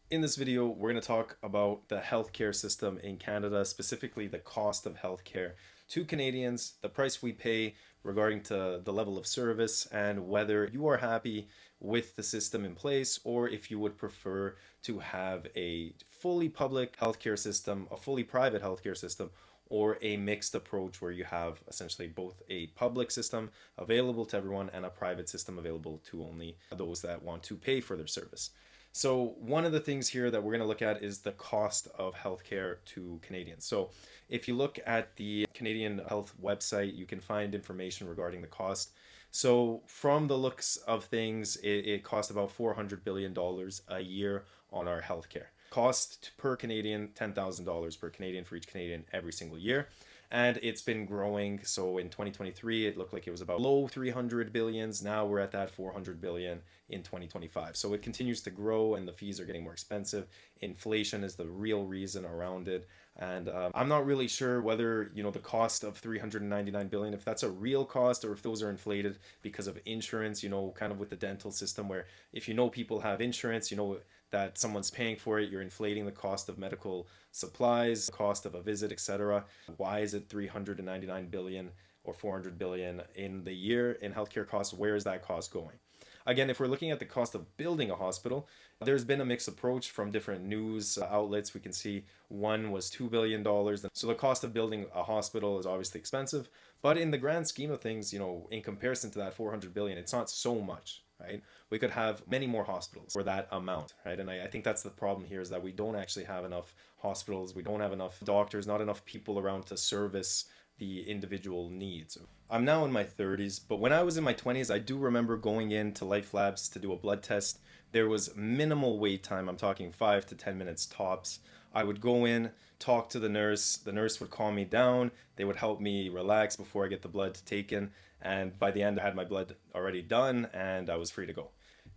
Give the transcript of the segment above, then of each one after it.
In this video, we're going to talk about the healthcare system in Canada, specifically the cost of healthcare to Canadians, the price we pay regarding to the level of service, and whether you are happy with the system in place or if you would prefer to have a fully public healthcare system, a fully private healthcare system, or a mixed approach where you have essentially both a public system available to everyone and a private system available to only those that want to pay for their service. So one of the things here that we're going to look at is the cost of healthcare to Canadians. So if you look at the Canadian Health website, you can find information regarding the cost. So from the looks of things, it costs about $400 billion a year on our healthcare. Cost per Canadian, $10,000 per Canadian for each Canadian every single year. And it's been growing. So in 2023, it looked like it was about low 300 billions. Now we're at that 400 billion in 2025. So it continues to grow and the fees are getting more expensive. Inflation is the real reason around it. And I'm not really sure whether, the cost of 399 billion, if that's a real cost or if those are inflated because of insurance, kind of with the dental system where if people have insurance, that someone's paying for it, you're inflating the cost of medical supplies, cost of a visit, etc. Why is it 399 billion or 400 billion in the year in healthcare costs? Where is that cost going? Again, if we're looking at the cost of building a hospital, there's been a mixed approach from different news outlets. We can see one was $2 billion. So the cost of building a hospital is obviously expensive, but in the grand scheme of things, in comparison to that 400 billion, it's not so much, right? We could have many more hospitals for that amount, right? And I think that's the problem here is that we don't actually have enough hospitals. We don't have enough doctors, not enough people around to service the individual needs. I'm now in my 30s, but when I was in my 20s, I do remember going into Life Labs to do a blood test. There was minimal wait time. I'm talking 5 to 10 minutes tops. I would go in, talk to the nurse. The nurse would calm me down. They would help me relax before I get the blood taken. And by the end, I had my blood already done and I was free to go.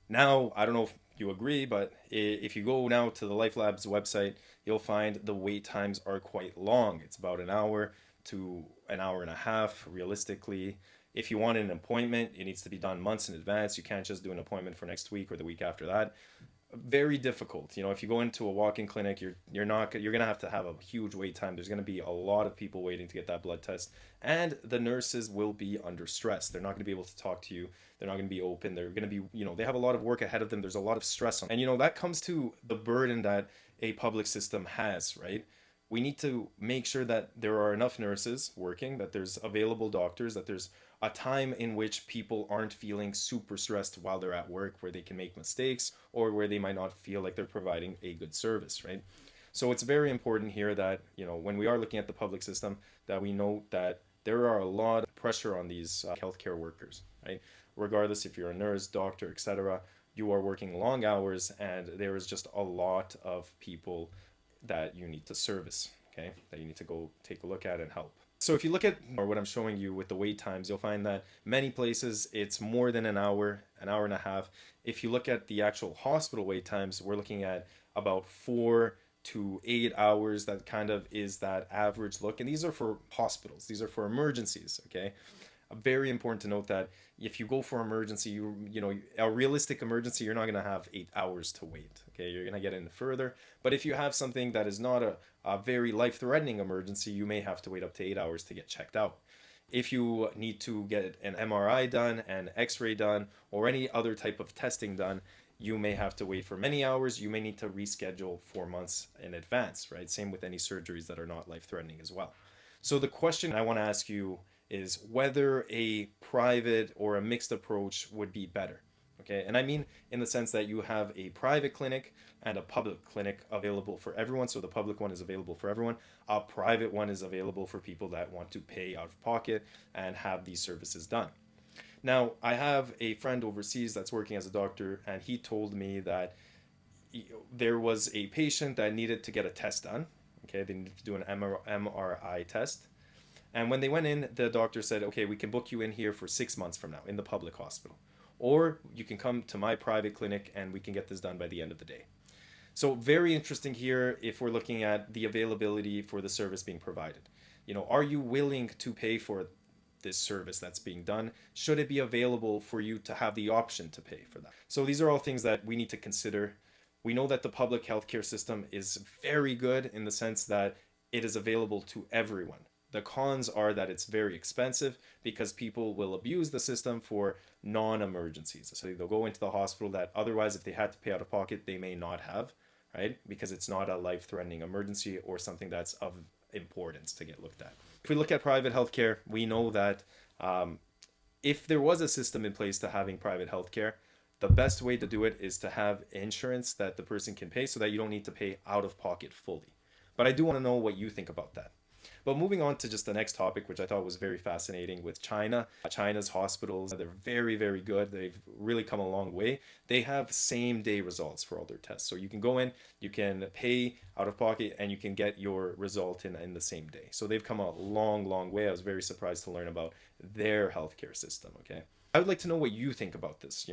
Now, I don't know if you agree, but if you go now to the Life Labs website, you'll find the wait times are quite long. It's about an hour to an hour and a half, realistically. If you want an appointment, it needs to be done months in advance. You can't just do an appointment for next week or the week after that. Very difficult. If you go into a walk-in clinic, you're gonna have a huge wait time. There's gonna be a lot of people waiting to get that blood test, and the nurses will be under stress. They're not gonna be able to talk to you. They're not gonna be open. They're gonna be, they have a lot of work ahead of them. There's a lot of stress on, and that comes to the burden that a public system has, right? We need to make sure that there are enough nurses working, that there's available doctors, that there's a time in which people aren't feeling super stressed while they're at work, where they can make mistakes or where they might not feel like they're providing a good service, right? So it's very important here that, when we are looking at the public system, that we note that there are a lot of pressure on these healthcare workers, right? Regardless if you're a nurse, doctor, etc., you are working long hours and there is just a lot of people that you need to service, okay, that you need to go take a look at and help. So if you look at or what I'm showing you with the wait times, you'll find that many places it's more than an hour and a half. If you look at the actual hospital wait times, we're looking at about 4 to 8 hours. That kind of is that average look. And these are for hospitals. These are for emergencies, okay? Very important to note that if you go for emergency, a realistic emergency, you're not going to have 8 hours to wait. Okay, you're going to get in further. But if you have something that is not a very life-threatening emergency, you may have to wait up to 8 hours to get checked out. If you need to get an MRI done, an X-ray done, or any other type of testing done, you may have to wait for many hours. You may need to reschedule 4 months in advance, right? Same with any surgeries that are not life-threatening as well. So the question I want to ask you is whether a private or a mixed approach would be better. Okay, and I mean in the sense that you have a private clinic and a public clinic available for everyone. So the public one is available for everyone. A private one is available for people that want to pay out of pocket and have these services done. Now, I have a friend overseas that's working as a doctor, and he told me that there was a patient that needed to get a test done. Okay, they needed to do an MRI test. And when they went in, the doctor said, okay, we can book you in here for 6 months from now in the public hospital. Or you can come to my private clinic and we can get this done by the end of the day. So very interesting here if we're looking at the availability for the service being provided. Are you willing to pay for this service that's being done? Should it be available for you to have the option to pay for that? So these are all things that we need to consider We know that the public healthcare system is very good in the sense that it is available to everyone. The cons are that it's very expensive because people will abuse the system for non-emergencies. So they'll go into the hospital that otherwise, if they had to pay out of pocket, they may not have, right? Because it's not a life-threatening emergency or something that's of importance to get looked at. If we look at private healthcare, we know that if there was a system in place to having private healthcare, the best way to do it is to have insurance that the person can pay so that you don't need to pay out of pocket fully. But I do want to know what you think about that. But moving on to just the next topic, which I thought was very fascinating with China. China's hospitals, they're very, very good. They've really come a long way. They have same day results for all their tests. So you can go in, you can pay out of pocket, and you can get your result in the same day. So they've come a long, long way. I was very surprised to learn about their healthcare system, okay? I would like to know what you think about this.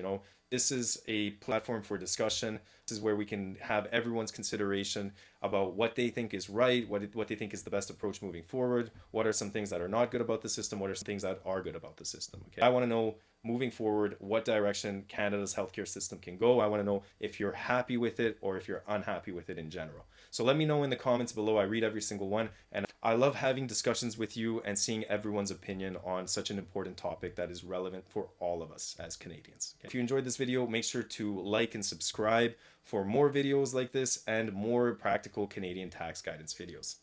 This is a platform for discussion. This is where we can have everyone's consideration about what they think is right, what they think is the best approach moving forward. What are some things that are not good about the system? What are some things that are good about the system? Okay, I want to know moving forward what direction Canada's healthcare system can go. I want to know if you're happy with it or if you're unhappy with it in general. So let me know in the comments below. I read every single one, and I love having discussions with you and seeing everyone's opinion on such an important topic that is relevant for all of us as Canadians. If you enjoyed this video, make sure to like and subscribe for more videos like this and more practical Canadian tax guidance videos.